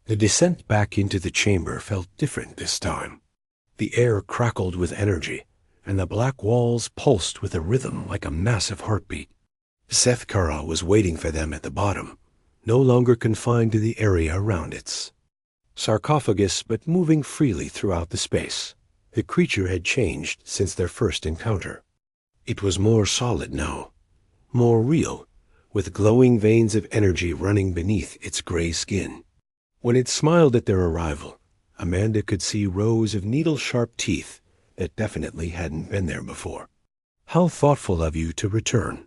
The descent back into the chamber felt different this time. The air crackled with energy, and the black walls pulsed with a rhythm like a massive heartbeat. Seth Kara was waiting for them at the bottom, no longer confined to the area around its sarcophagus, but moving freely throughout the space. The creature had changed since their first encounter. It was more solid now, more real, with glowing veins of energy running beneath its gray skin. When it smiled at their arrival, Amanda could see rows of needle-sharp teeth that definitely hadn't been there before. "How thoughtful of you to return,"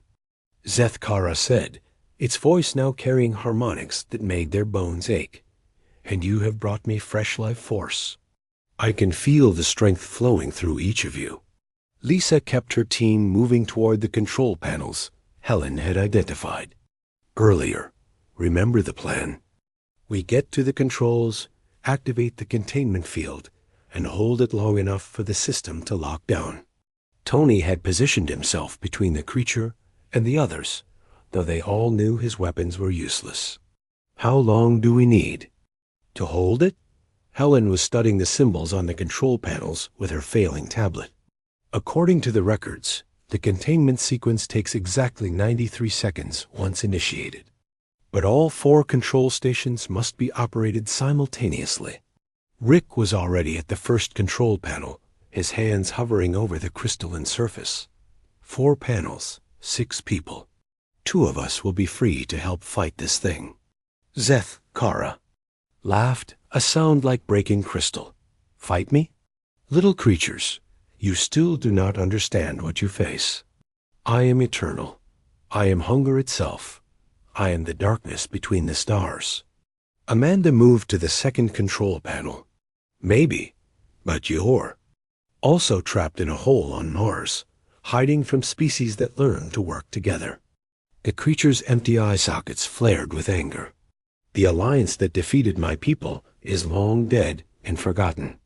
Seth Kara said, its voice now carrying harmonics that made their bones ache. "And you have brought me fresh life force. I can feel the strength flowing through each of you." Lisa kept her team moving toward the control panels Helen had identified earlier. "Remember the plan. We get to the controls, activate the containment field, and hold it long enough for the system to lock down." Tony had positioned himself between the creature and the others, though they all knew his weapons were useless. "How long do we need to hold it?" Helen was studying the symbols on the control panels with her failing tablet. "According to the records, the containment sequence takes exactly 93 seconds once initiated. But all 4 control stations must be operated simultaneously." Rick was already at the first control panel, his hands hovering over the crystalline surface. 4 panels, 6 people. 2 of us will be free to help fight this thing. Seth Kara laughed, a sound like breaking crystal. "Fight me? Little creatures, you still do not understand what you face. I am eternal. I am hunger itself. I am the darkness between the stars." Amanda moved to the second control panel. "Maybe, but you're also trapped in a hole on Mars, hiding from species that learn to work together." The creature's empty eye sockets flared with anger. "The alliance that defeated my people is long dead and forgotten.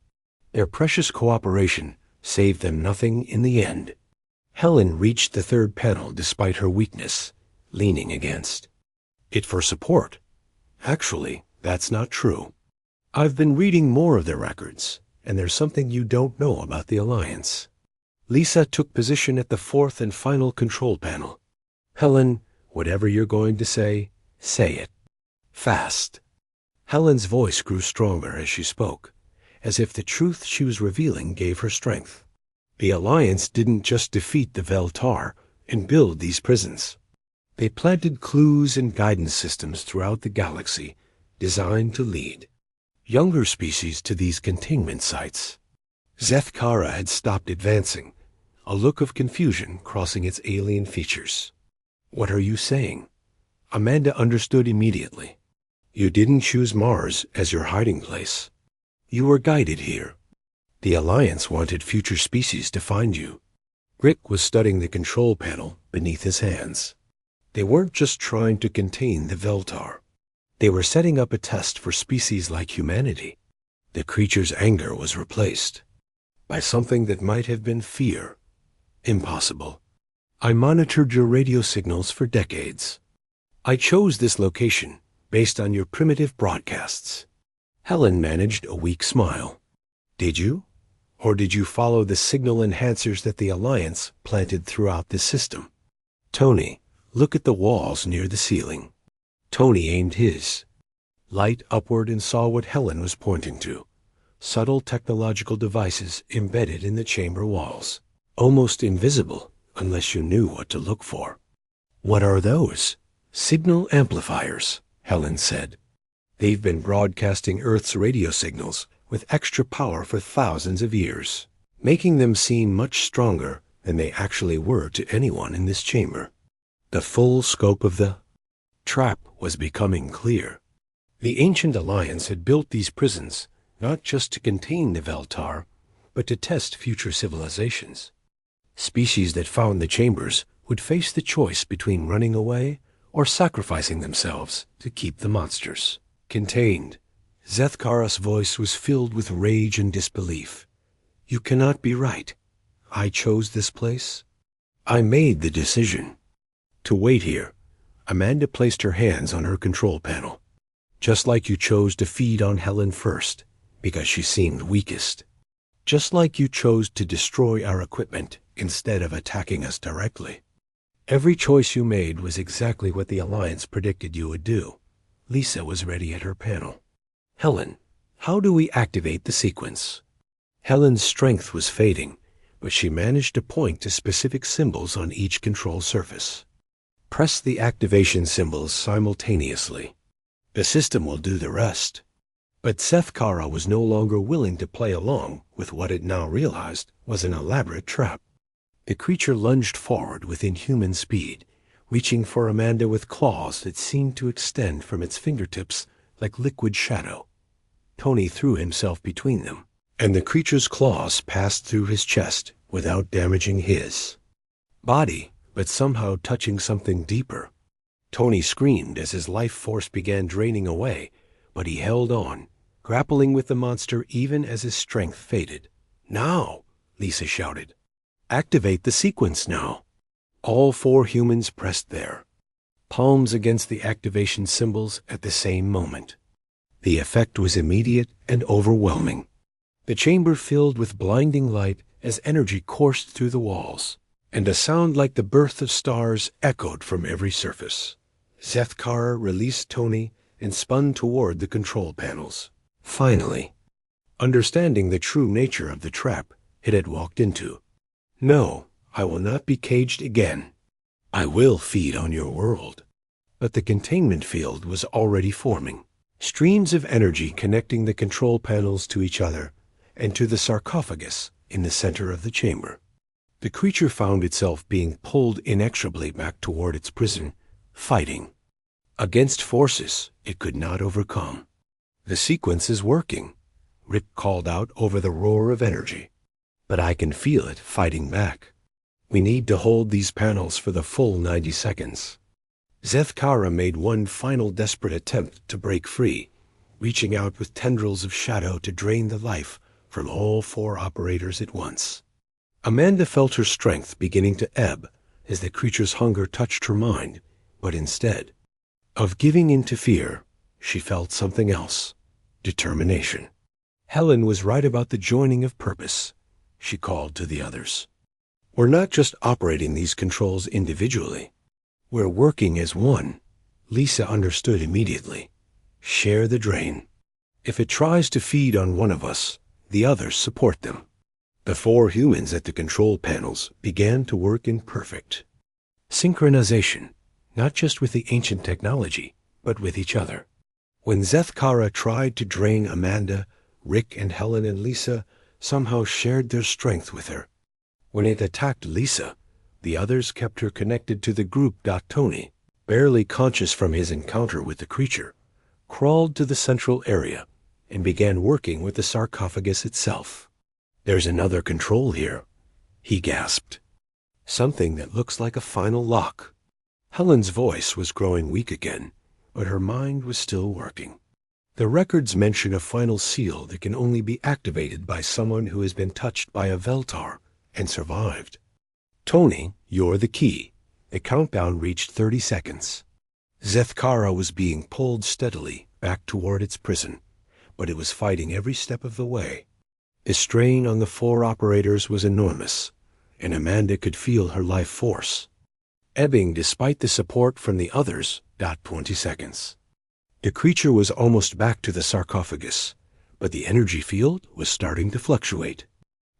Their precious cooperation saved them nothing in the end." Helen reached the third panel despite her weakness, leaning against it for support. "Actually, that's not true. I've been reading more of their records, and there's something you don't know about the alliance." Lisa took position at the fourth and final control panel. "Helen, whatever you're going to say it. Fast." Helen's voice grew stronger as she spoke, as if the truth she was revealing gave her strength. "The Alliance didn't just defeat the Veltar and build these prisons. They planted clues and guidance systems throughout the galaxy designed to lead younger species to these containment sites." Seth Kara had stopped advancing, a look of confusion crossing its alien features. "What are you saying?" Amanda understood immediately. "You didn't choose Mars as your hiding place. You were guided here. The Alliance wanted future species to find you." Rick was studying the control panel beneath his hands. "They weren't just trying to contain the Veltar. They were setting up a test for species like humanity." The creature's anger was replaced by something that might have been fear. "Impossible. I monitored your radio signals for decades. I chose this location based on your primitive broadcasts." Helen managed a weak smile. "Did you? Or did you follow the signal enhancers that the Alliance planted throughout the system?" "Tony, look at the walls near the ceiling." Tony aimed his light upward and saw what Helen was pointing to. Subtle technological devices embedded in the chamber walls, almost invisible unless you knew what to look for. "What are those?" "Signal amplifiers," Helen said. "They've been broadcasting Earth's radio signals with extra power for thousands of years, making them seem much stronger than they actually were to anyone in this chamber." The full scope of the trap was becoming clear. The ancient Alliance had built these prisons not just to contain the Veltar, but to test future civilizations. Species that found the chambers would face the choice between running away or sacrificing themselves to keep the monsters contained. Seth Kara's voice was filled with rage and disbelief. "You cannot be right. I chose this place. I made the decision to wait here." Amanda placed her hands on her control panel. Just like you chose to feed on Helen first, because she seemed weakest. Just like you chose to destroy our equipment instead of attacking us directly. Every choice you made was exactly what the Alliance predicted you would do. Lisa was ready at her panel. Helen, how do we activate the sequence? Helen's strength was fading, but she managed to point to specific symbols on each control surface. Press the activation symbols simultaneously. The system will do the rest. But Seth Kara was no longer willing to play along with what it now realized was an elaborate trap. The creature lunged forward with inhuman speed, reaching for Amanda with claws that seemed to extend from its fingertips like liquid shadow. Tony threw himself between them, and the creature's claws passed through his chest without damaging his body, but somehow touching something deeper. Tony screamed as his life force began draining away, but he held on, grappling with the monster even as his strength faded. Now, Lisa shouted. Activate the sequence now. All 4 humans pressed there, palms against the activation symbols at the same moment. The effect was immediate and overwhelming. The chamber filled with blinding light as energy coursed through the walls, and a sound like the birth of stars echoed from every surface. Zethkar released Tony and spun toward the control panels. Finally, understanding the true nature of the trap it had walked into. No, I will not be caged again. I will feed on your world. But the containment field was already forming. Streams of energy connecting the control panels to each other and to the sarcophagus in the center of the chamber. The creature found itself being pulled inexorably back toward its prison, fighting against forces it could not overcome. The sequence is working, Rick called out over the roar of energy. But I can feel it fighting back. We need to hold these panels for the full 90 seconds. Zethkara made one final desperate attempt to break free, reaching out with tendrils of shadow to drain the life from all 4 operators at once. Amanda felt her strength beginning to ebb as the creature's hunger touched her mind, but instead of giving in to fear, she felt something else, determination. Helen was right about the joining of purpose. She called to the others. We're not just operating these controls individually. We're working as one. Lisa understood immediately. Share the drain. If it tries to feed on one of us, the others support them. The 4 humans at the control panels began to work in perfect synchronization, not just with the ancient technology, but with each other. When Zethkara tried to drain Amanda, Rick and Helen and Lisa somehow shared their strength with her. When it attacked Lisa, the others kept her connected to the group. Tony, barely conscious from his encounter with the creature, crawled to the central area and began working with the sarcophagus itself. There's another control here, he gasped. Something that looks like a final lock. Helen's voice was growing weak again, but her mind was still working. The records mention a final seal that can only be activated by someone who has been touched by a Veltar and survived. Tony, you're the key. The countdown reached 30 seconds. Zethkara was being pulled steadily back toward its prison, but it was fighting every step of the way. The strain on the 4 operators was enormous, and Amanda could feel her life force ebbing despite the support from the others. 20 seconds. The creature was almost back to the sarcophagus, but the energy field was starting to fluctuate.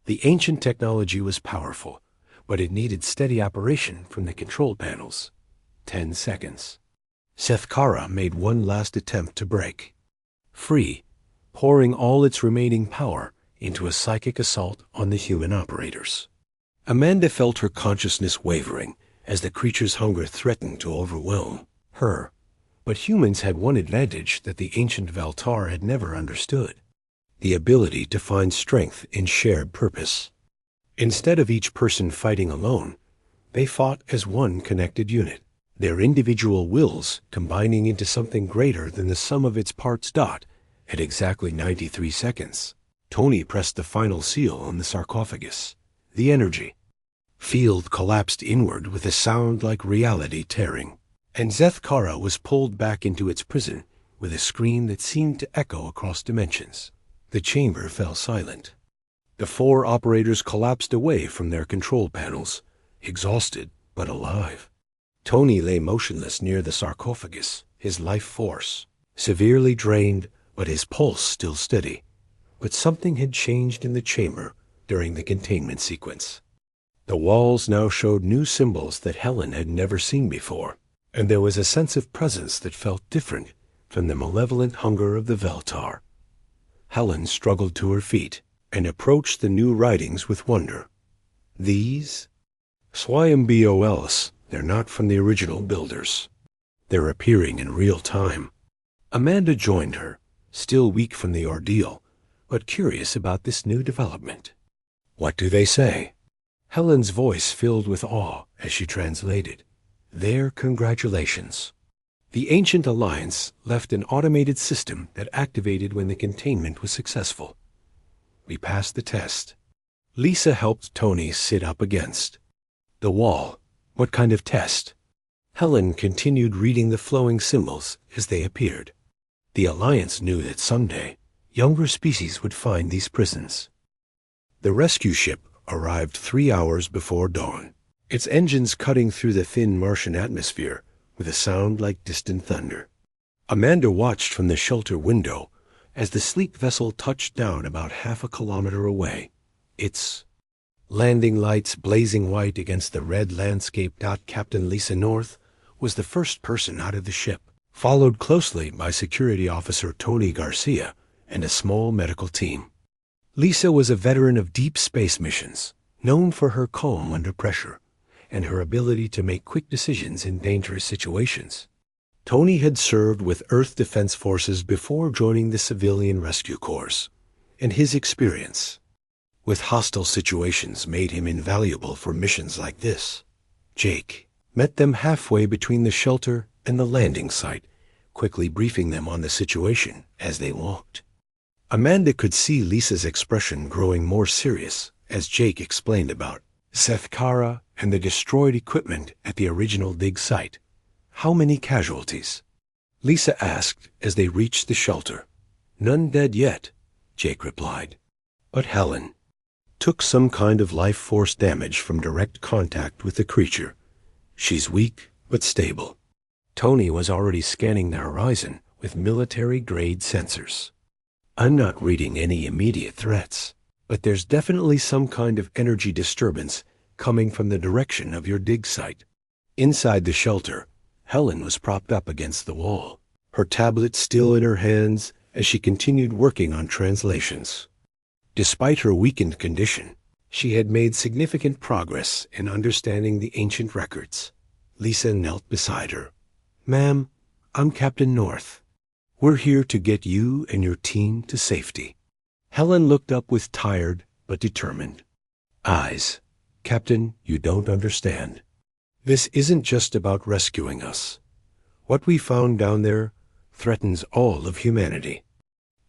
The ancient technology was powerful, but it needed steady operation from the control panels. 10 seconds. Zethkara made one last attempt to break free, pouring all its remaining power into a psychic assault on the human operators. Amanda felt her consciousness wavering as the creature's hunger threatened to overwhelm her. But humans had one advantage that the ancient Veltar had never understood: the ability to find strength in shared purpose. Instead of each person fighting alone, they fought as one connected unit, their individual wills combining into something greater than the sum of its parts. At exactly 93 seconds, Tony pressed the final seal on the sarcophagus. The energy field collapsed inward with a sound like reality tearing, and Zethkara was pulled back into its prison with a scream that seemed to echo across dimensions. The chamber fell silent. The 4 operators collapsed away from their control panels, exhausted but alive. Tony lay motionless near the sarcophagus, his life force severely drained, but his pulse still steady. But something had changed in the chamber during the containment sequence. The walls now showed new symbols that Helen had never seen before, and there was a sense of presence that felt different from the malevolent hunger of the Veltar. Helen struggled to her feet and approached the new writings with wonder. These? Swayambos, they're not from the original builders. They're appearing in real time. Amanda joined her, still weak from the ordeal, but curious about this new development. What do they say? Helen's voice filled with awe as she translated. Their congratulations. The Ancient Alliance left an automated system that activated when the containment was successful. We passed the test. Lisa helped Tony sit up against the wall. What kind of test? Helen continued reading the flowing symbols as they appeared. The Alliance knew that someday younger species would find these prisons. The rescue ship arrived 3 hours before dawn, its engines cutting through the thin Martian atmosphere with a sound like distant thunder. Amanda watched from the shelter window as the sleek vessel touched down about half a kilometer away, its landing lights blazing white against the red landscape. Captain Lisa North was the first person out of the ship, followed closely by Security Officer Tony Garcia and a small medical team. Lisa was a veteran of deep space missions, known for her calm under pressure and her ability to make quick decisions in dangerous situations. Tony had served with Earth Defense Forces before joining the Civilian Rescue Corps, and his experience with hostile situations made him invaluable for missions like this. Jake met them halfway between the shelter and the landing site, quickly briefing them on the situation as they walked. Amanda could see Lisa's expression growing more serious as Jake explained about Sethkara and the destroyed equipment at the original dig site. How many casualties? Lisa asked as they reached the shelter. None dead yet, Jake replied. But Helen took some kind of life force damage from direct contact with the creature. She's weak but stable. Tony was already scanning the horizon with military-grade sensors. I'm not reading any immediate threats, but there's definitely some kind of energy disturbance coming from the direction of your dig site. Inside the shelter, Helen was propped up against the wall, her tablet still in her hands as she continued working on translations. Despite her weakened condition, she had made significant progress in understanding the ancient records. Lisa knelt beside her. Ma'am, I'm Captain North. We're here to get you and your team to safety. Helen looked up with tired but determined eyes. Captain, you don't understand. This isn't just about rescuing us. What we found down there threatens all of humanity.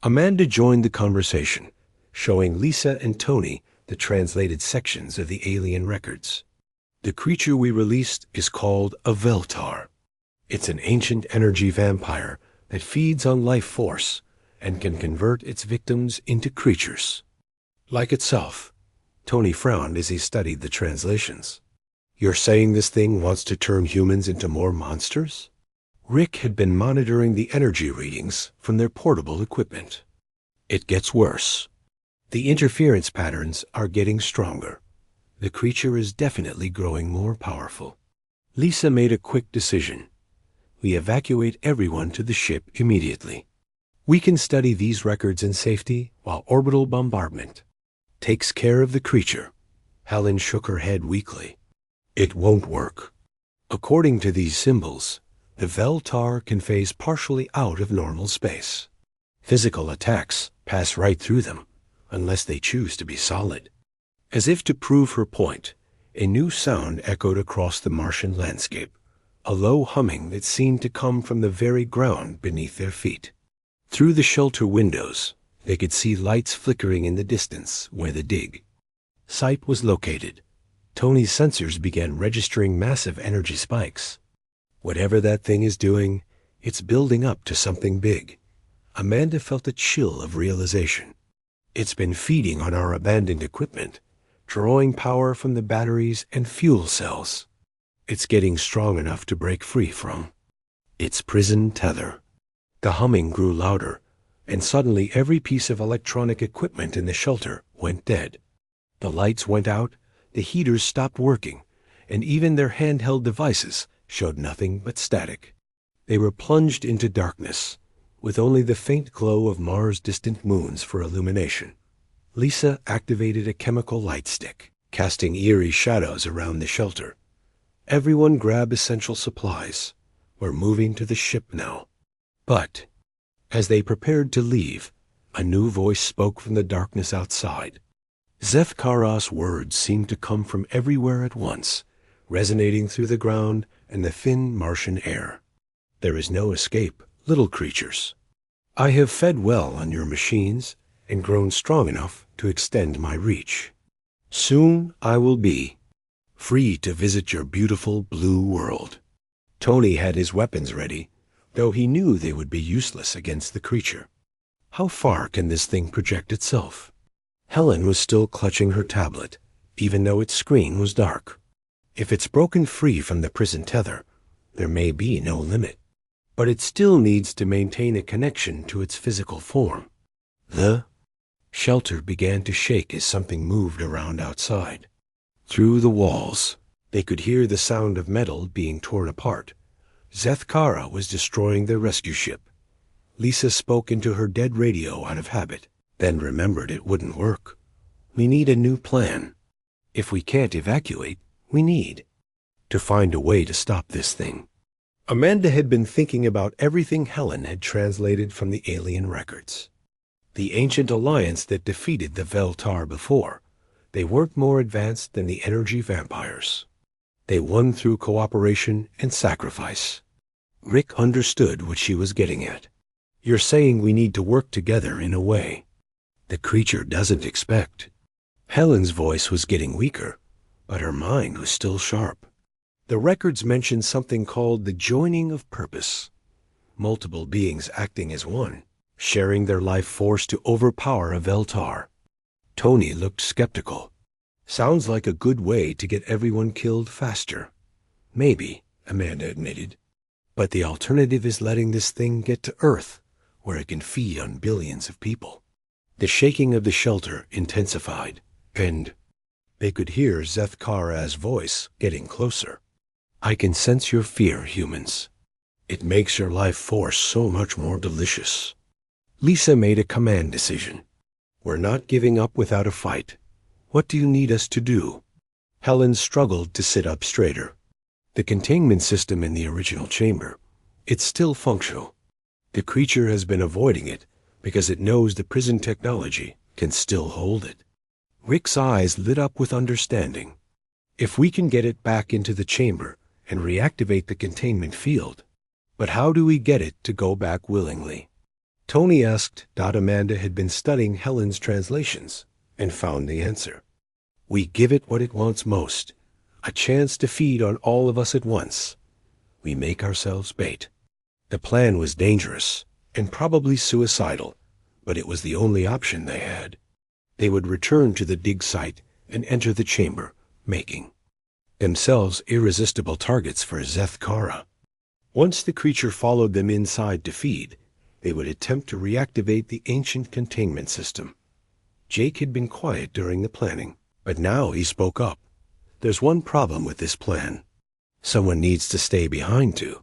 Amanda joined the conversation, showing Lisa and Tony the translated sections of the alien records. The creature we released is called a Veltar. It's an ancient energy vampire that feeds on life force and can convert its victims into creatures like itself. Tony frowned as he studied the translations. You're saying this thing wants to turn humans into more monsters? Rick had been monitoring the energy readings from their portable equipment. It gets worse. The interference patterns are getting stronger. The creature is definitely growing more powerful. Lisa made a quick decision. We evacuate everyone to the ship immediately. We can study these records in safety while orbital bombardment takes care of the creature. Helen shook her head weakly. It won't work. According to these symbols, the Veltar can phase partially out of normal space. Physical attacks pass right through them, unless they choose to be solid. As if to prove her point, a new sound echoed across the Martian landscape, a low humming that seemed to come from the very ground beneath their feet. Through the shelter windows, they could see lights flickering in the distance where the dig site was located. Tony's sensors began registering massive energy spikes. Whatever that thing is doing, It's building up to something big. Amanda felt a chill of realization. It's been feeding on our abandoned equipment, drawing power from the batteries and fuel cells. It's getting strong enough to break free from its prison tether. The humming grew louder, and suddenly every piece of electronic equipment in the shelter went dead. The lights went out, the heaters stopped working, and even their handheld devices showed nothing but static. They were plunged into darkness, with only the faint glow of Mars' distant moons for illumination. Lisa activated a chemical light stick, casting eerie shadows around the shelter. Everyone grab essential supplies. We're moving to the ship now. But as they prepared to leave, a new voice spoke from the darkness outside. Zethkaros' words seemed to come from everywhere at once, resonating through the ground and the thin Martian air. There is no escape, little creatures. I have fed well on your machines and grown strong enough to extend my reach. Soon I will be free to visit your beautiful blue world. Tony had his weapons ready, though he knew they would be useless against the creature. How far can this thing project itself? Helen was still clutching her tablet, even though its screen was dark. If it's broken free from the prison tether, there may be no limit. But it still needs to maintain a connection to its physical form. The shelter began to shake as something moved around outside. Through the walls, they could hear the sound of metal being torn apart. Zethkara was destroying their rescue ship. Lisa spoke into her dead radio out of habit, then remembered it wouldn't work. We need a new plan. If we can't evacuate, we need to find a way to stop this thing. Amanda had been thinking about everything Helen had translated from the alien records. The ancient alliance that defeated the Veltar before. They weren't more advanced than the energy vampires. They won through cooperation and sacrifice. Rick understood what she was getting at. You're saying we need to work together in a way the creature doesn't expect. Helen's voice was getting weaker, but her mind was still sharp. The records mentioned something called the joining of purpose. Multiple beings acting as one, sharing their life force to overpower a Veltar. Tony looked skeptical. Sounds like a good way to get everyone killed faster. Maybe, Amanda admitted. But the alternative is letting this thing get to Earth, where it can feed on billions of people. The shaking of the shelter intensified, and they could hear Zethkara's voice getting closer. I can sense your fear, humans. It makes your life force so much more delicious. Lisa made a command decision. We're not giving up without a fight. What do you need us to do? Helen struggled to sit up straighter. The containment system in the original chamber, it's still functional. The creature has been avoiding it because it knows the prison technology can still hold it. Rick's eyes lit up with understanding. If we can get it back into the chamber and reactivate the containment field, but how do we get it to go back willingly? Tony asked. Amanda had been studying Helen's translations and found the answer. We give it what it wants most, a chance to feed on all of us at once. We make ourselves bait. The plan was dangerous and probably suicidal, but it was the only option they had. They would return to the dig site and enter the chamber, making themselves irresistible targets for Zethkara. Once the creature followed them inside to feed, they would attempt to reactivate the ancient containment system. Jake had been quiet during the planning, but now he spoke up. There's one problem with this plan. Someone needs to stay behind to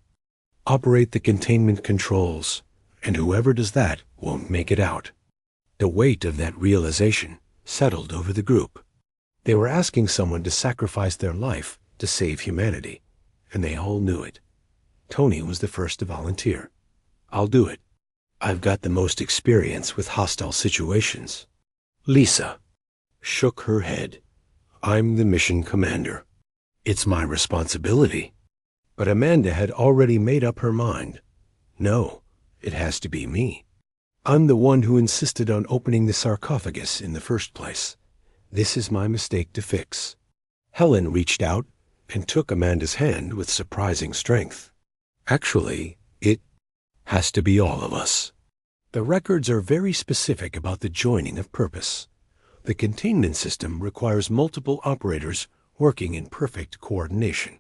operate the containment controls, and whoever does that won't make it out. The weight of that realization settled over the group. They were asking someone to sacrifice their life to save humanity, and they all knew it. Tony was the first to volunteer. I'll do it. I've got the most experience with hostile situations. Lisa shook her head. I'm the mission commander. It's my responsibility. But Amanda had already made up her mind. No, it has to be me. I'm the one who insisted on opening the sarcophagus in the first place. This is my mistake to fix. Helen reached out and took Amanda's hand with surprising strength. Actually, it Has to be all of us. The records are very specific about the joining of purpose. The containment system requires multiple operators working in perfect coordination.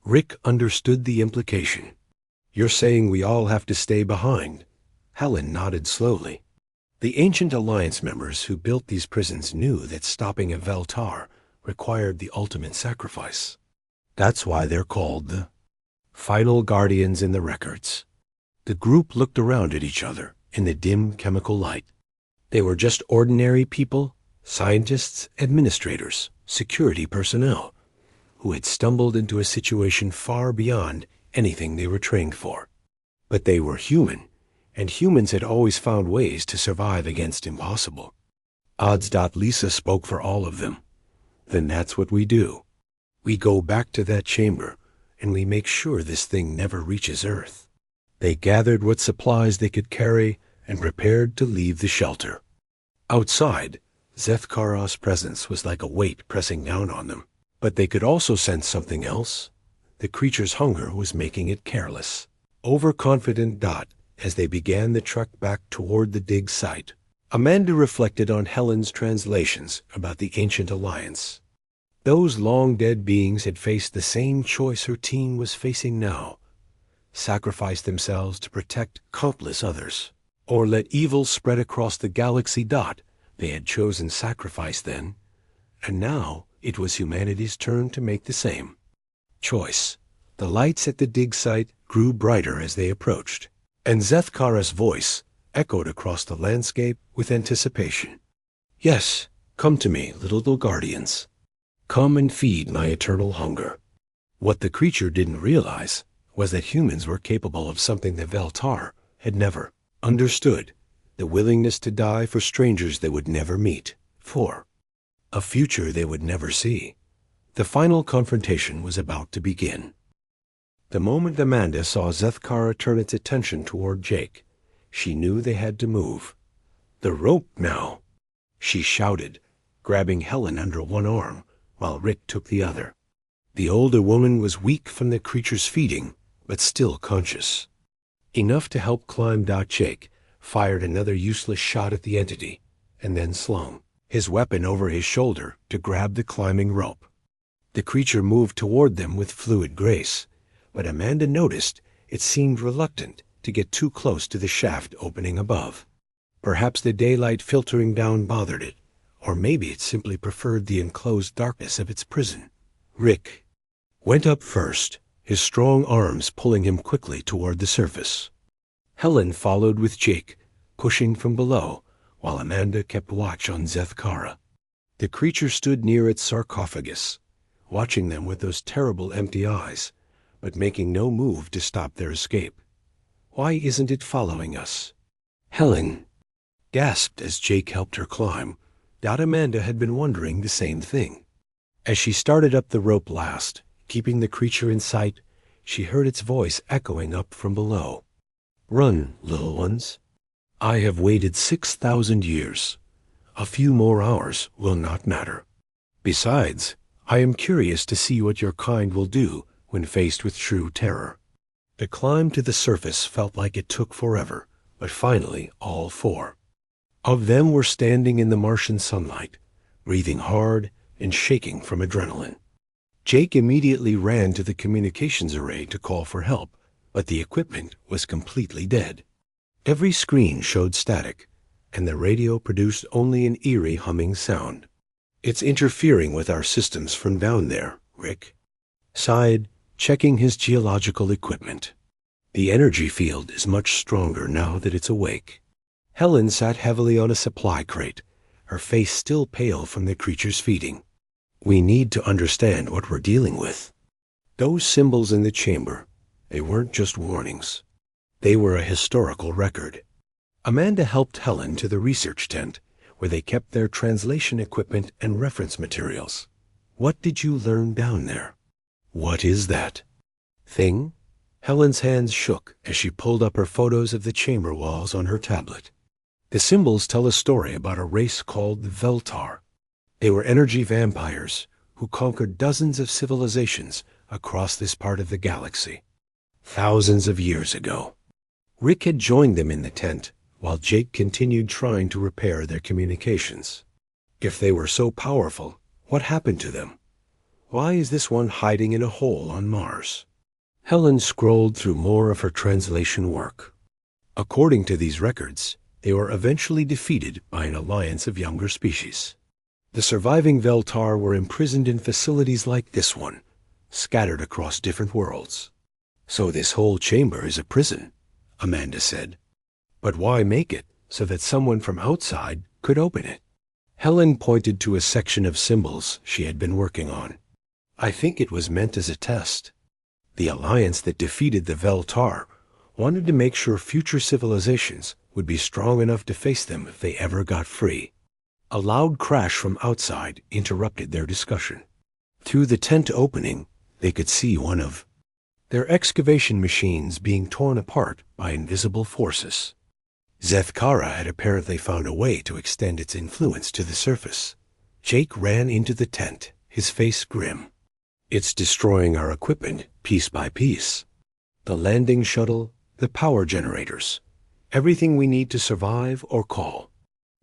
Rick understood the implication. You're saying we all have to stay behind? Helen nodded slowly. The ancient Alliance members who built these prisons knew that stopping a Veltar required the ultimate sacrifice. That's why they're called the Final Guardians in the records. The group looked around at each other in the dim chemical light. They were just ordinary people, scientists, administrators, security personnel, who had stumbled into a situation far beyond anything they were trained for. But they were human, and humans had always found ways to survive against impossible. Odds. Lisa spoke for all of them. Then that's what we do. We go back to that chamber, and we make sure this thing never reaches Earth. They gathered what supplies they could carry and prepared to leave the shelter. Outside, Zethkara's presence was like a weight pressing down on them. But they could also sense something else. The creature's hunger was making it careless. Overconfident. As they began the trek back toward the dig site, Amanda reflected on Helen's translations about the ancient Alliance. Those long-dead beings had faced the same choice her team was facing now. Sacrifice themselves to protect countless others, or let evil spread across the galaxy. They had chosen sacrifice then, and now it was humanity's turn to make the same choice. The lights at the dig site grew brighter as they approached, and Zethkara's voice echoed across the landscape with anticipation. Yes, come to me, little guardians. Come and feed my eternal hunger. What the creature didn't realize was that humans were capable of something the Veltar had never understood, the willingness to die for strangers they would never meet, for a future they would never see. The final confrontation was about to begin. The moment Amanda saw Zethkara turn its attention toward Jake, she knew they had to move. The rope now, she shouted, grabbing Helen under one arm while Rick took the other. The older woman was weak from the creature's feeding, but still conscious. Enough to help climb. Jake fired another useless shot at the entity, and then slung his weapon over his shoulder to grab the climbing rope. The creature moved toward them with fluid grace, but Amanda noticed it seemed reluctant to get too close to the shaft opening above. Perhaps the daylight filtering down bothered it, or maybe it simply preferred the enclosed darkness of its prison. Rick went up first, his strong arms pulling him quickly toward the surface. Helen followed with Jake, pushing from below, while Amanda kept watch on Zethkara. The creature stood near its sarcophagus, watching them with those terrible empty eyes, but making no move to stop their escape. Why isn't it following us? Helen gasped as Jake helped her climb. Amanda had been wondering the same thing. As she started up the rope last, keeping the creature in sight, she heard its voice echoing up from below. Run, little ones. I have waited 6,000 years. A few more hours will not matter. Besides, I am curious to see what your kind will do when faced with true terror. The climb to the surface felt like it took forever, but finally all four of them were standing in the Martian sunlight, breathing hard and shaking from adrenaline. Jake immediately ran to the communications array to call for help, but the equipment was completely dead. Every screen showed static, and the radio produced only an eerie humming sound. It's interfering with our systems from down there, Rick sighed, checking his geological equipment. The energy field is much stronger now that it's awake. Helen sat heavily on a supply crate, her face still pale from the creature's feeding. We need to understand what we're dealing with. Those symbols in the chamber, they weren't just warnings. They were a historical record. Amanda helped Helen to the research tent, where they kept their translation equipment and reference materials. What did you learn down there? What is that thing? Helen's hands shook as she pulled up her photos of the chamber walls on her tablet. The symbols tell a story about a race called the Veltar. They were energy vampires who conquered dozens of civilizations across this part of the galaxy thousands of years ago. Rick had joined them in the tent, while Jake continued trying to repair their communications. If they were so powerful, what happened to them? Why is this one hiding in a hole on Mars? Helen scrolled through more of her translation work. According to these records, they were eventually defeated by an alliance of younger species. The surviving Veltar were imprisoned in facilities like this one, scattered across different worlds. So this whole chamber is a prison, Amanda said. But why make it so that someone from outside could open it? Helen pointed to a section of symbols she had been working on. I think it was meant as a test. The alliance that defeated the Veltar wanted to make sure future civilizations would be strong enough to face them if they ever got free. A loud crash from outside interrupted their discussion. Through the tent opening, they could see one of their excavation machines being torn apart by invisible forces. Zethkara had apparently found a way to extend its influence to the surface. Jake ran into the tent, his face grim. It's destroying our equipment piece by piece. The landing shuttle, the power generators, everything we need to survive or call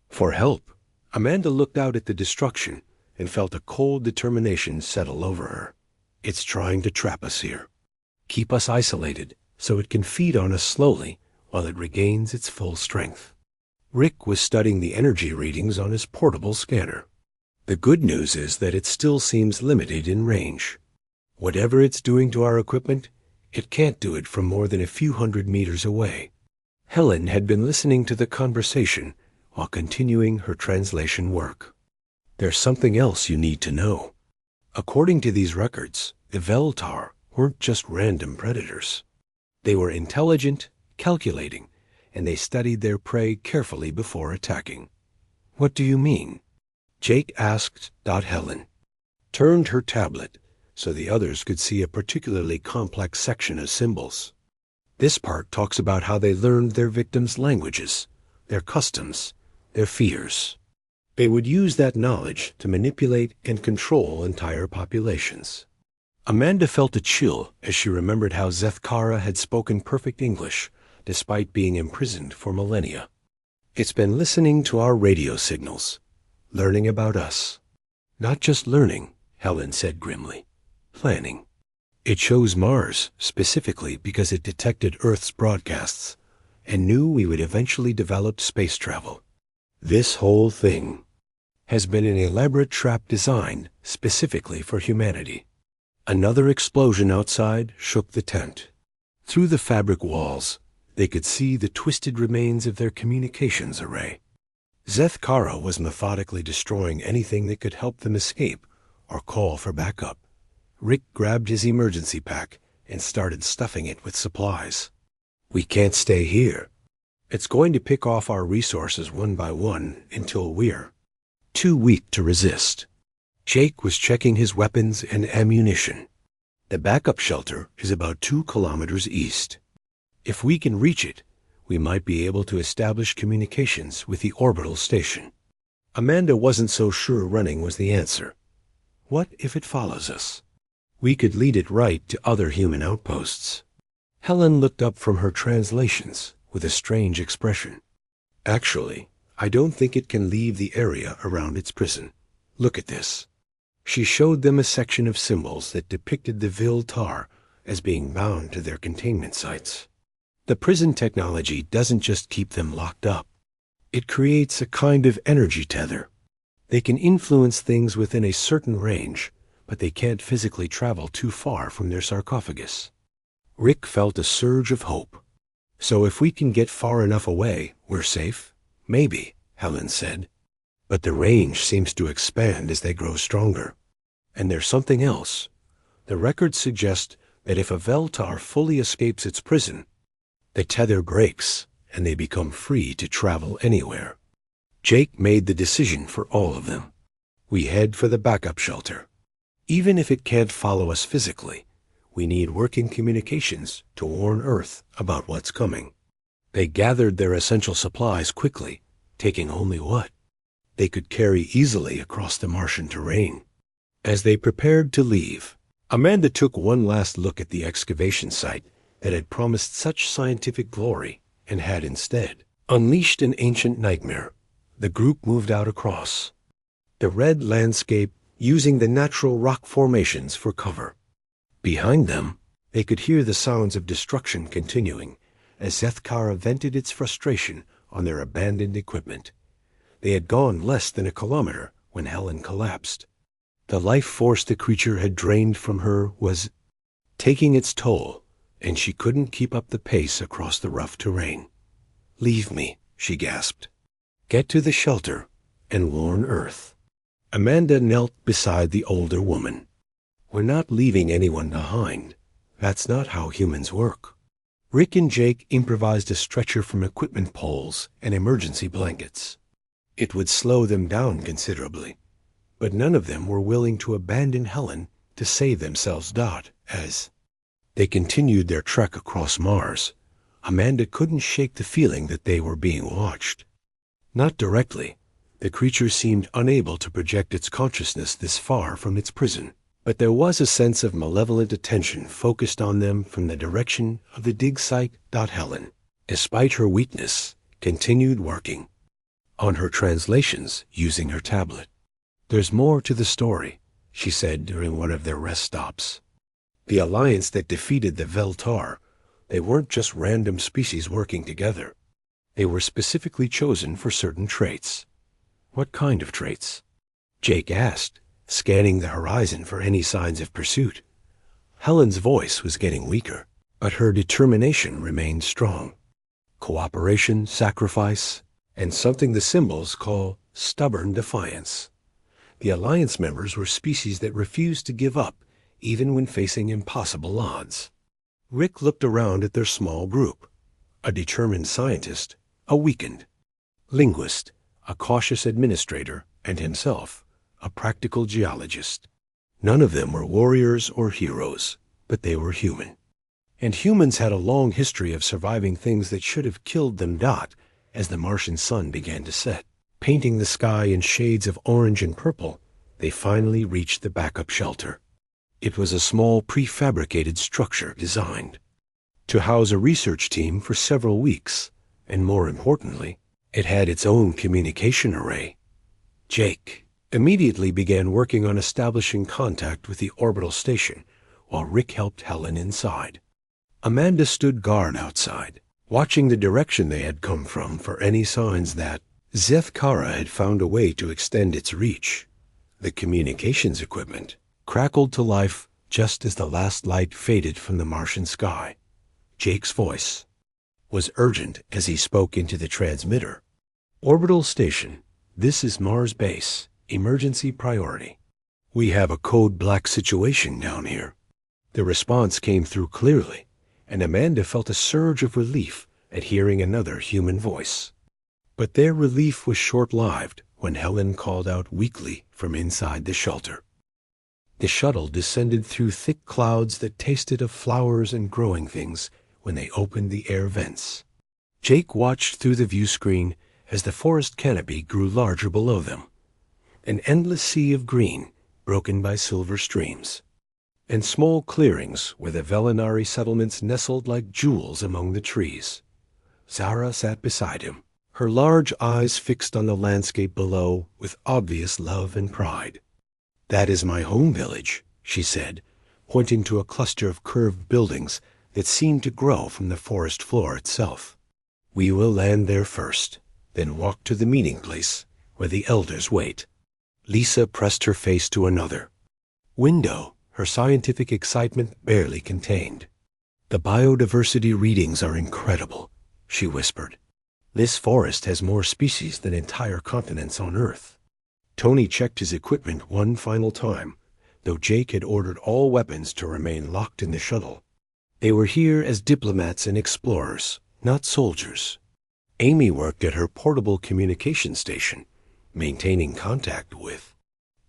for help. Amanda looked out at the destruction and felt a cold determination settle over her. It's trying to trap us here, keep us isolated so it can feed on us slowly while it regains its full strength. Rick was studying the energy readings on his portable scanner. The good news is that it still seems limited in range. Whatever it's doing to our equipment, it can't do it from more than a few hundred meters away. Helen had been listening to the conversation while continuing her translation work. There's something else you need to know. According to these records, the Veltar weren't just random predators. They were intelligent, calculating, and they studied their prey carefully before attacking. What do you mean? Jake asked. Helen turned her tablet so the others could see a particularly complex section of symbols. This part talks about how they learned their victims' languages, their customs, their fears. They would use that knowledge to manipulate and control entire populations. Amanda felt a chill as she remembered how Zethkara had spoken perfect English despite being imprisoned for millennia. It's been listening to our radio signals, learning about us. Not just learning, Helen said grimly. Planning. It chose Mars specifically because it detected Earth's broadcasts and knew we would eventually develop space travel. This whole thing has been an elaborate trap designed specifically for humanity. Another explosion outside shook the tent. Through the fabric walls, they could see the twisted remains of their communications array. Zethkara was methodically destroying anything that could help them escape or call for backup. Rick grabbed his emergency pack and started stuffing it with supplies. We can't stay here. It's going to pick off our resources one by one until we're too weak to resist. Jake was checking his weapons and ammunition. The backup shelter is about 2 kilometers east. If we can reach it, we might be able to establish communications with the orbital station. Amanda wasn't so sure running was the answer. What if it follows us? We could lead it right to other human outposts. Helen looked up from her translations with a strange expression. Actually, I don't think it can leave the area around its prison. Look at this. She showed them a section of symbols that depicted the Veltar as being bound to their containment sites. The prison technology doesn't just keep them locked up. It creates a kind of energy tether. They can influence things within a certain range, but they can't physically travel too far from their sarcophagus. Rick felt a surge of hope. So if we can get far enough away, we're safe? Maybe, Helen said. But the range seems to expand as they grow stronger. And there's something else. The records suggest that if a Veltar fully escapes its prison, the tether breaks and they become free to travel anywhere. Jake made the decision for all of them. We head for the backup shelter. Even if it can't follow us physically, we need working communications to warn Earth about what's coming. They gathered their essential supplies quickly, taking only what they could carry easily across the Martian terrain. As they prepared to leave, Amanda took one last look at the excavation site that had promised such scientific glory and had instead unleashed an ancient nightmare. The group moved out across the red landscape, using the natural rock formations for cover. Behind them, they could hear the sounds of destruction continuing as Zethkara vented its frustration on their abandoned equipment. They had gone less than a kilometer when Helen collapsed. The life force the creature had drained from her was taking its toll, and she couldn't keep up the pace across the rough terrain. "Leave me," she gasped. "Get to the shelter and warn Earth." Amanda knelt beside the older woman. "We're not leaving anyone behind. That's not how humans work." Rick and Jake improvised a stretcher from equipment poles and emergency blankets. It would slow them down considerably, but none of them were willing to abandon Helen to save themselves. As they continued their trek across Mars, Amanda couldn't shake the feeling that they were being watched. Not directly. The creature seemed unable to project its consciousness this far from its prison, but there was a sense of malevolent attention focused on them from the direction of the dig site. Helen, despite her weakness, continued working on her translations using her tablet. "There's more to the story," she said during one of their rest stops. "The alliance that defeated the Veltar, they weren't just random species working together. They were specifically chosen for certain traits." "What kind of traits?" Jake asked, scanning the horizon for any signs of pursuit. Helen's voice was getting weaker, but her determination remained strong. "Cooperation, sacrifice, and something the symbols call stubborn defiance." The Alliance members were species that refused to give up even when facing impossible odds. Rick looked around at their small group. A determined scientist, a weakened linguist, a cautious administrator, and himself, a practical geologist. None of them were warriors or heroes, but they were human. And humans had a long history of surviving things that should have killed them. As the Martian sun began to set, painting the sky in shades of orange and purple, they finally reached the backup shelter. It was a small prefabricated structure designed to house a research team for several weeks, and more importantly, it had its own communication array. Jake immediately began working on establishing contact with the orbital station, while Rick helped Helen inside. Amanda stood guard outside, watching the direction they had come from for any signs that Zethkara had found a way to extend its reach. The communications equipment crackled to life just as the last light faded from the Martian sky. Jake's voice was urgent as he spoke into the transmitter. "Orbital station, this is Mars base. Emergency priority. We have a code black situation down here." The response came through clearly, and Amanda felt a surge of relief at hearing another human voice. But their relief was short-lived when Helen called out weakly from inside the shelter. The shuttle descended through thick clouds that tasted of flowers and growing things when they opened the air vents. Jake watched through the view screen as the forest canopy grew larger below them. An endless sea of green, broken by silver streams, and small clearings where the Velinari settlements nestled like jewels among the trees. Zara sat beside him, her large eyes fixed on the landscape below with obvious love and pride. "That is my home village," she said, pointing to a cluster of curved buildings that seemed to grow from the forest floor itself. "We will land there first, then walk to the meeting place where the elders wait." Lisa pressed her face to another window, her scientific excitement barely contained. "The biodiversity readings are incredible," she whispered. "This forest has more species than entire continents on Earth." Tony checked his equipment one final time, though Jake had ordered all weapons to remain locked in the shuttle. They were here as diplomats and explorers, not soldiers. Amy worked at her portable communication station, maintaining contact with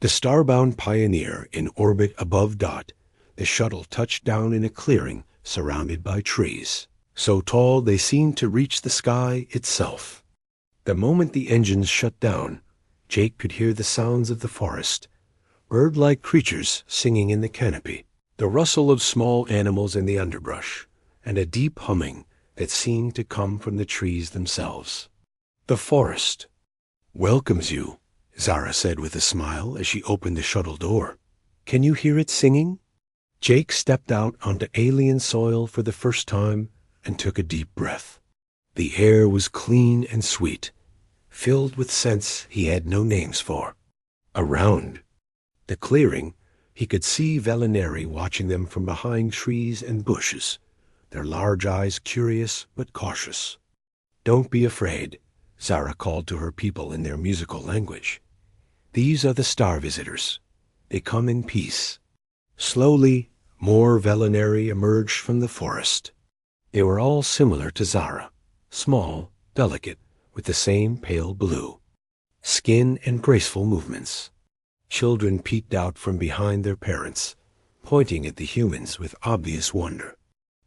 the starbound pioneer in orbit above. The shuttle touched down in a clearing surrounded by trees, so tall they seemed to reach the sky itself. The moment the engines shut down, Jake could hear the sounds of the forest, bird-like creatures singing in the canopy, the rustle of small animals in the underbrush, and a deep humming that seemed to come from the trees themselves. The forest welcomes you, Zara said with a smile as she opened the shuttle door. Can you hear it singing? Jake stepped out onto alien soil for the first time and took a deep breath. The air was clean and sweet, filled with scents he had no names for. Around the clearing, he could see Velinari watching them from behind trees and bushes, their large eyes curious but cautious. Don't be afraid, Zara called to her people in their musical language. These are the star visitors. They come in peace. Slowly, more Velinari emerged from the forest. They were all similar to Zara, small, delicate, with the same pale blue skin and graceful movements. Children peeked out from behind their parents, pointing at the humans with obvious wonder.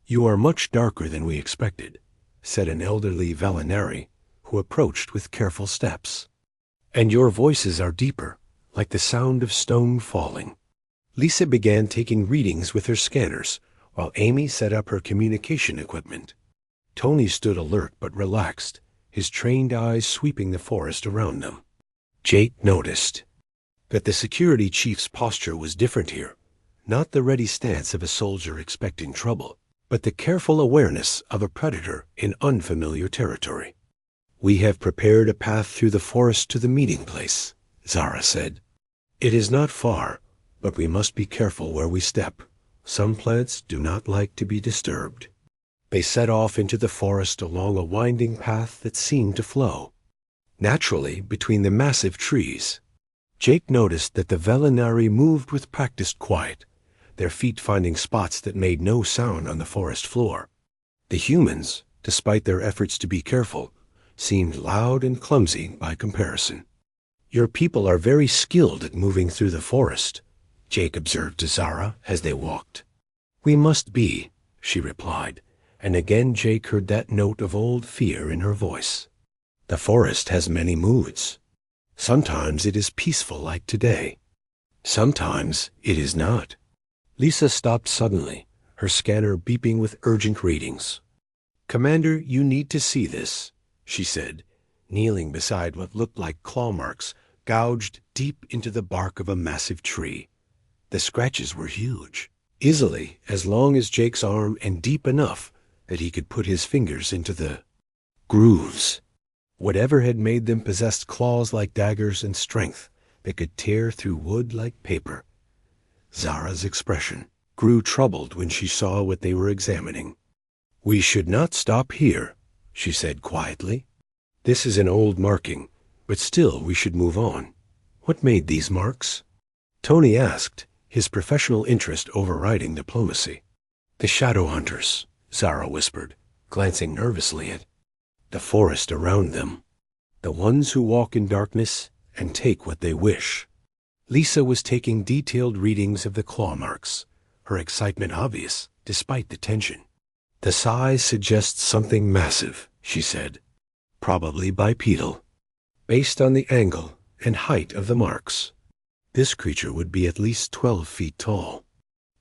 You are much darker than we expected, said an elderly Velinari who approached with careful steps. And your voices are deeper, like the sound of stone falling. Lisa began taking readings with her scanners, while Amy set up her communication equipment. Tony stood alert but relaxed, his trained eyes sweeping the forest around them. Jake noticed that the security chief's posture was different here, not the ready stance of a soldier expecting trouble, but the careful awareness of a predator in unfamiliar territory. We have prepared a path through the forest to the meeting place, Zara said. It is not far, but we must be careful where we step. Some plants do not like to be disturbed. They set off into the forest along a winding path that seemed to flow naturally between the massive trees. Jake noticed that the Velinari moved with practiced quiet, their feet finding spots that made no sound on the forest floor. The humans, despite their efforts to be careful, seemed loud and clumsy by comparison. Your people are very skilled at moving through the forest, Jake observed to Zara as they walked. We must be, she replied, and again Jake heard that note of old fear in her voice. The forest has many moods. Sometimes it is peaceful like today. Sometimes it is not. Lisa stopped suddenly, her scanner beeping with urgent readings. Commander, you need to see this, she said, kneeling beside what looked like claw marks gouged deep into the bark of a massive tree. The scratches were huge, easily as long as Jake's arm and deep enough that he could put his fingers into the grooves. Whatever had made them possessed claws like daggers and strength that could tear through wood like paper. Zara's expression grew troubled when she saw what they were examining. We should not stop here, she said quietly. This is an old marking, but still we should move on. What made these marks? Tony asked, his professional interest overriding diplomacy. The shadow hunters, Zara whispered, glancing nervously at the forest around them. The ones who walk in darkness and take what they wish. Lisa was taking detailed readings of the claw marks, her excitement obvious despite the tension. The size suggests something massive, she said. Probably bipedal. Based on the angle and height of the marks, this creature would be at least 12 feet tall.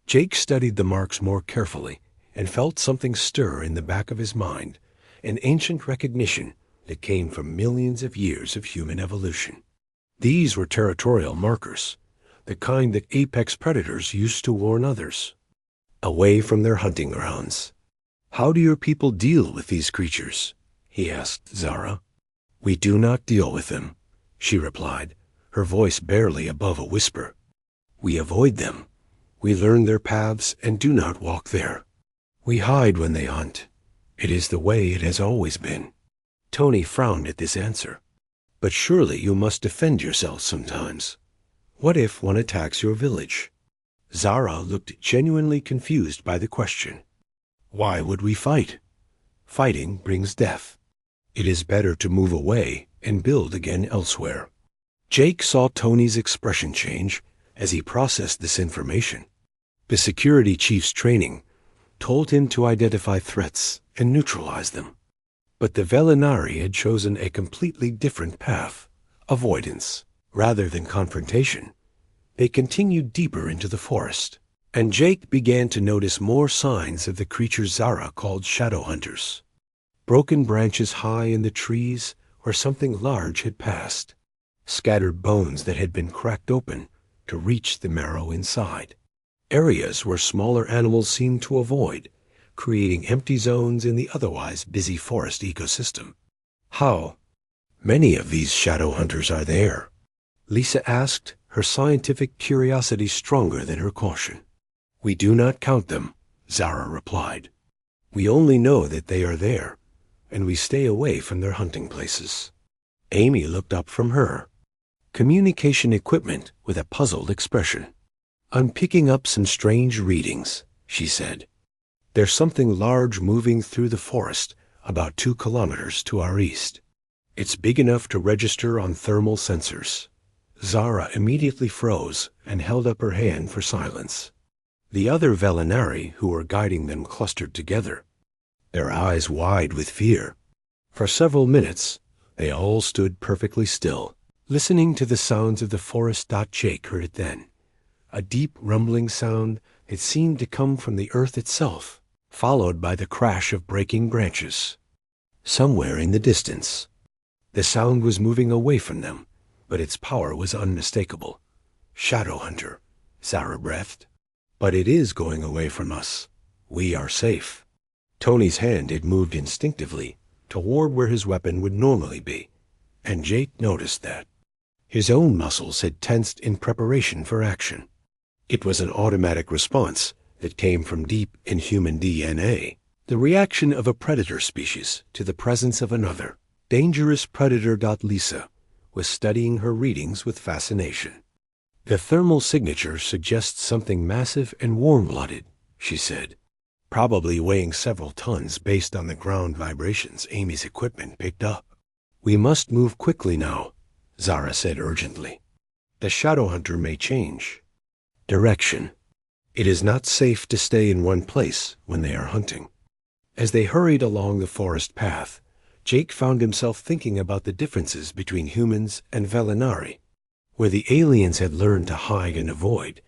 Jake studied the marks more carefully and felt something stir in the back of his mind, an ancient recognition that came from millions of years of human evolution. These were territorial markers, the kind that apex predators used to warn others away from their hunting grounds. How do your people deal with these creatures? He asked Zara. We do not deal with them, she replied, her voice barely above a whisper. We avoid them. We learn their paths and do not walk there. We hide when they hunt. It is the way it has always been. Tony frowned at this answer. But surely you must defend yourself sometimes. What if one attacks your village? Zara looked genuinely confused by the question. Why would we fight? Fighting brings death. It is better to move away and build again elsewhere. Jake saw Tony's expression change as he processed this information. The security chief's training told him to identify threats and neutralize them. But the Velinari had chosen a completely different path, avoidance, rather than confrontation. They continued deeper into the forest, and Jake began to notice more signs of the creatures Zara called shadow hunters. broken branches high in the trees where something large had passed, scattered bones that had been cracked open to reach the marrow inside, areas where smaller animals seemed to avoid, creating empty zones in the otherwise busy forest ecosystem. How many of these shadow hunters are there? Lisa asked, her scientific curiosity stronger than her caution. We do not count them, Zara replied. We only know that they are there, and we stay away from their hunting places. Amy looked up from her communication equipment with a puzzled expression. I'm picking up some strange readings, she said. There's something large moving through the forest about 2 kilometers to our east. It's big enough to register on thermal sensors. Zara immediately froze and held up her hand for silence. The other Velinari who were guiding them clustered together, their eyes wide with fear. For several minutes, they all stood perfectly still, listening to the sounds of the forest. Jake heard it then, a deep rumbling sound that seemed to come from the earth itself, followed by the crash of breaking branches. Somewhere in the distance, the sound was moving away from them, but its power was unmistakable. Shadow Hunter, Zara breathed. But it is going away from us. We are safe. Tony's hand had moved instinctively toward where his weapon would normally be, and Jake noticed that. His own muscles had tensed in preparation for action. It was an automatic response that came from deep in human DNA, the reaction of a predator species to the presence of another. Dangerous predator. Lisa was studying her readings with fascination. The thermal signature suggests something massive and warm-blooded, she said, probably weighing several tons based on the ground vibrations Amy's equipment picked up. We must move quickly now, Zara said urgently. The shadow hunter may change direction. It is not safe to stay in one place when they are hunting. As they hurried along the forest path, Jake found himself thinking about the differences between humans and Velinari. Where the aliens had learned to hide and avoid,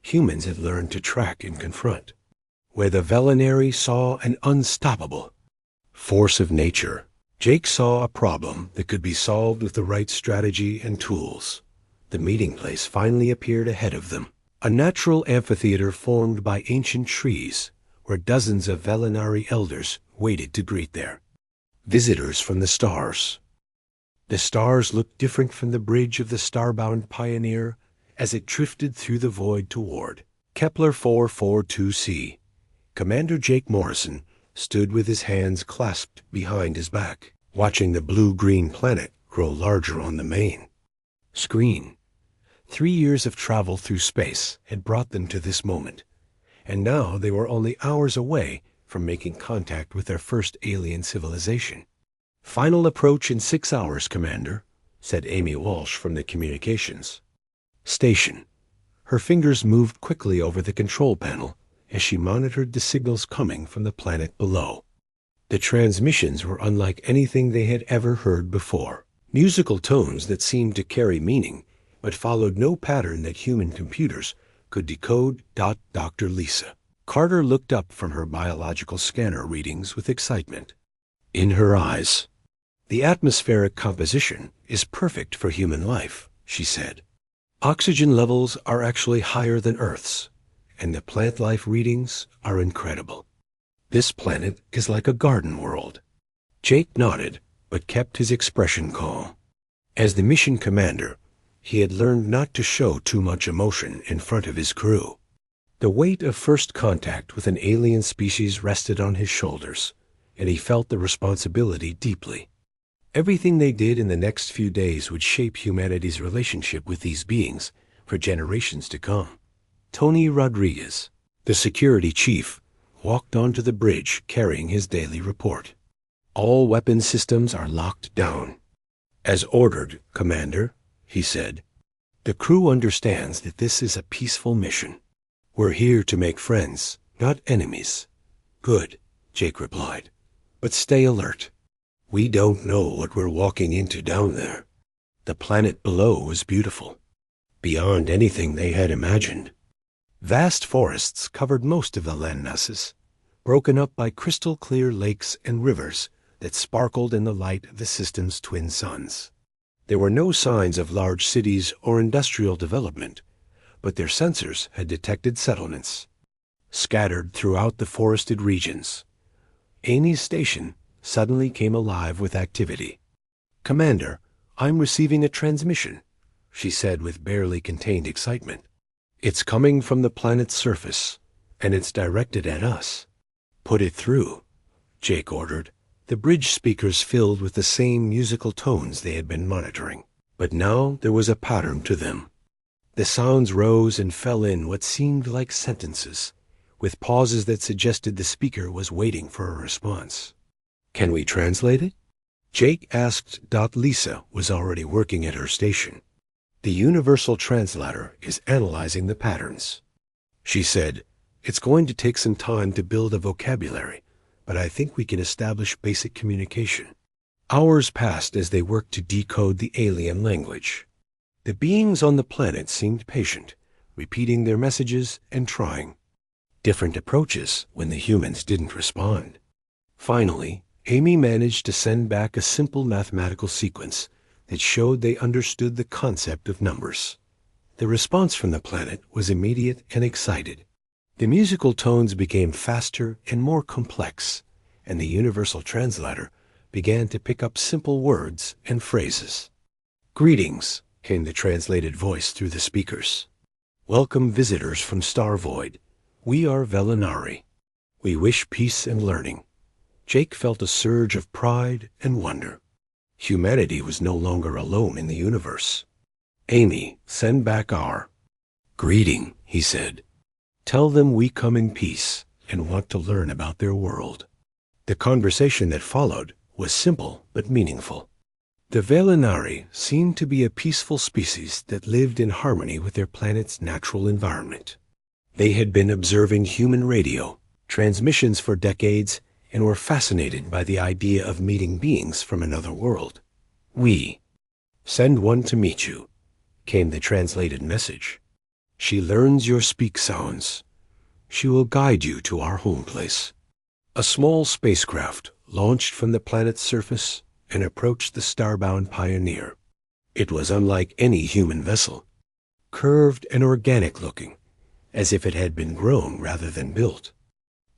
humans had learned to track and confront. Where the Velinari saw an unstoppable force of nature, Jake saw a problem that could be solved with the right strategy and tools. The meeting place finally appeared ahead of them, a natural amphitheater formed by ancient trees, where dozens of Velinari elders waited to greet their visitors from the stars. The stars looked different from the bridge of the starbound Pioneer as it drifted through the void toward Kepler 442c. Commander Jake Morrison stood with his hands clasped behind his back, watching the blue-green planet grow larger on the main screen. 3 years of travel through space had brought them to this moment, and now they were only hours away from making contact with their first alien civilization. Final approach in 6 hours, Commander, said Amy Walsh from the communications station. Her fingers moved quickly over the control panel as she monitored the signals coming from the planet below. The transmissions were unlike anything they had ever heard before. Musical tones that seemed to carry meaning, but followed no pattern that human computers could decode. Dr. Lisa Carter looked up from her biological scanner readings with excitement in her eyes. The atmospheric composition is perfect for human life, she said. Oxygen levels are actually higher than Earth's, and the plant life readings are incredible. This planet is like a garden world. Jake nodded, but kept his expression calm. As the mission commander, he had learned not to show too much emotion in front of his crew. The weight of first contact with an alien species rested on his shoulders, and he felt the responsibility deeply. Everything they did in the next few days would shape humanity's relationship with these beings for generations to come. Tony Rodriguez, the security chief, walked onto the bridge carrying his daily report. All weapon systems are locked down. As ordered, Commander, he said. The crew understands that this is a peaceful mission. We're here to make friends, not enemies. Good, Jake replied. But stay alert. We don't know what we're walking into down there. The planet below was beautiful, beyond anything they had imagined. Vast forests covered most of the landmasses, broken up by crystal-clear lakes and rivers that sparkled in the light of the system's twin suns. There were no signs of large cities or industrial development, but their sensors had detected settlements scattered throughout the forested regions. Amy's station suddenly came alive with activity. "Commander, I'm receiving a transmission," she said with barely contained excitement. "It's coming from the planet's surface, and it's directed at us." "Put it through," Jake ordered. The bridge speakers filled with the same musical tones they had been monitoring, but now there was a pattern to them. The sounds rose and fell in what seemed like sentences, with pauses that suggested the speaker was waiting for a response. "Can we translate it?" Jake asked. Lisa was already working at her station. "The universal translator is analyzing the patterns," she said. "It's going to take some time to build a vocabulary, but I think we can establish basic communication." Hours passed as they worked to decode the alien language. The beings on the planet seemed patient, repeating their messages and trying different approaches when the humans didn't respond. Finally, Amy managed to send back a simple mathematical sequence that showed they understood the concept of numbers. The response from the planet was immediate and excited. The musical tones became faster and more complex, and the universal translator began to pick up simple words and phrases. "Greetings," came the translated voice through the speakers. "Welcome visitors from Star Void. We are Velinari. We wish peace and learning." Jake felt a surge of pride and wonder. Humanity was no longer alone in the universe. "Amy, send back our greeting," he said. "Tell them we come in peace and want to learn about their world." The conversation that followed was simple but meaningful. The Velinari seemed to be a peaceful species that lived in harmony with their planet's natural environment. They had been observing human radio transmissions for decades and were fascinated by the idea of meeting beings from another world. "We send one to meet you," came the translated message. "She learns your speak sounds. She will guide you to our home place." A small spacecraft launched from the planet's surface and approached the starbound Pioneer. It was unlike any human vessel, curved and organic-looking, as if it had been grown rather than built.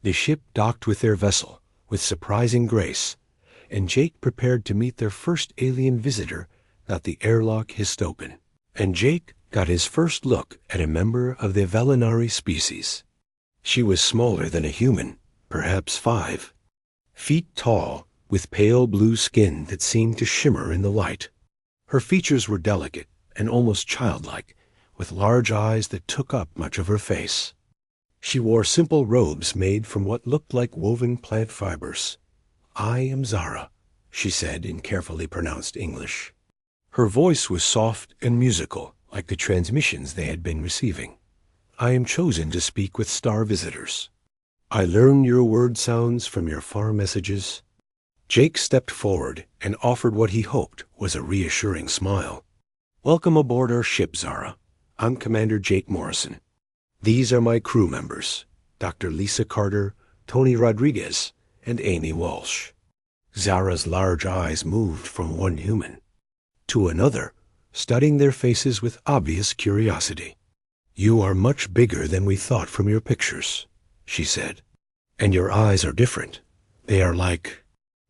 The ship docked with their vessel with surprising grace, and Jake prepared to meet their first alien visitor that the airlock hissed open. And Jake got his first look at a member of the Velinari species. She was smaller than a human, perhaps 5 feet tall, with pale blue skin that seemed to shimmer in the light. Her features were delicate and almost childlike, with large eyes that took up much of her face. She wore simple robes made from what looked like woven plant fibers. "I am Zara," she said in carefully pronounced English. Her voice was soft and musical, like the transmissions they had been receiving. "I am chosen to speak with star visitors. I learn your word sounds from your far messages." Jake stepped forward and offered what he hoped was a reassuring smile. "Welcome aboard our ship, Zara. I'm Commander Jake Morrison. These are my crew members, Dr. Lisa Carter, Tony Rodriguez, and Amy Walsh." Zara's large eyes moved from one human to another, studying their faces with obvious curiosity. "You are much bigger than we thought from your pictures," she said. "And your eyes are different. They are like—"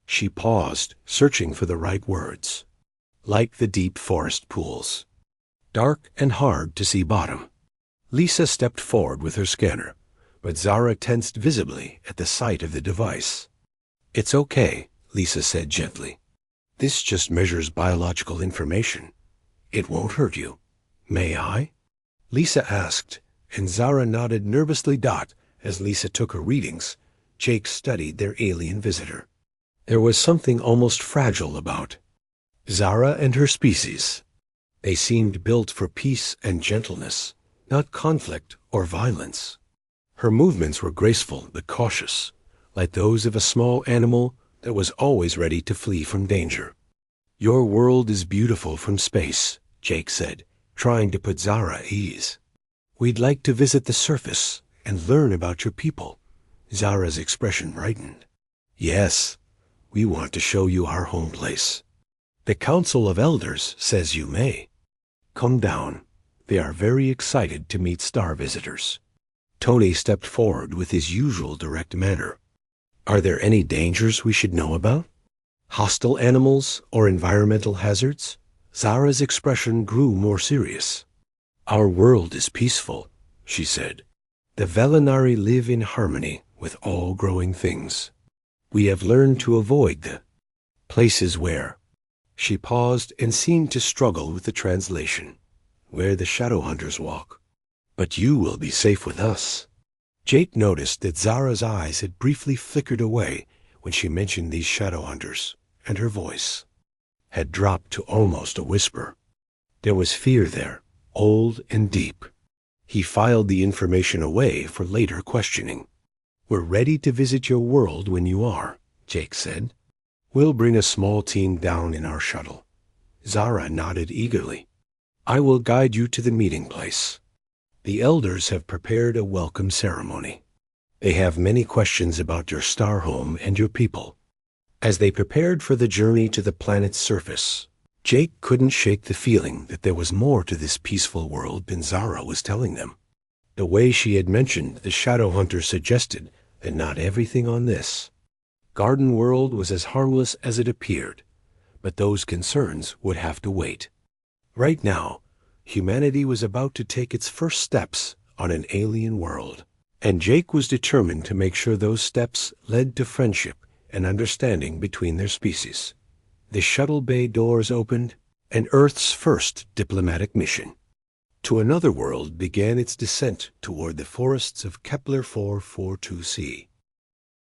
She paused, searching for the right words. "Like the deep forest pools. Dark and hard to see bottom." Lisa stepped forward with her scanner, but Zara tensed visibly at the sight of the device. "It's okay," Lisa said gently. "This just measures biological information. It won't hurt you." "May I?" Lisa asked, and Zara nodded nervously. As Lisa took her readings, Jake studied their alien visitor. There was something almost fragile about Zara and her species. They seemed built for peace and gentleness, not conflict or violence. Her movements were graceful but cautious, like those of a small animal that was always ready to flee from danger. "Your world is beautiful from space," Jake said, trying to put Zara at ease. "We'd like to visit the surface and learn about your people." Zara's expression brightened. "Yes, We want to show you our home place. The Council of Elders says you may. Come down. They are very excited to meet star visitors." Tony stepped forward with his usual direct manner. "Are there any dangers we should know about? Hostile animals or environmental hazards?" Zara's expression grew more serious. "Our world is peaceful," she said. "The Velinari live in harmony with all growing things. We have learned to avoid the places where—" She paused and seemed to struggle with the translation. "Where the shadow hunters walk. But you will be safe with us." Jake noticed that Zara's eyes had briefly flickered away when she mentioned these shadow hunters, and her voice had dropped to almost a whisper. There was fear there, old and deep. He filed the information away for later questioning. "We're ready to visit your world when you are," Jake said. "We'll bring a small team down in our shuttle." Zara nodded eagerly. "I will guide you to the meeting place. The elders have prepared a welcome ceremony. They have many questions about your star home and your people." As they prepared for the journey to the planet's surface, Jake couldn't shake the feeling that there was more to this peaceful world than Zara was telling them. The way she had mentioned the shadow hunter suggested that not everything on this garden world was as harmless as it appeared, but those concerns would have to wait. Right now, humanity was about to take its first steps on an alien world, and Jake was determined to make sure those steps led to friendship and understanding between their species. The shuttle bay doors opened, and Earth's first diplomatic mission to another world began its descent toward the forests of Kepler 442c.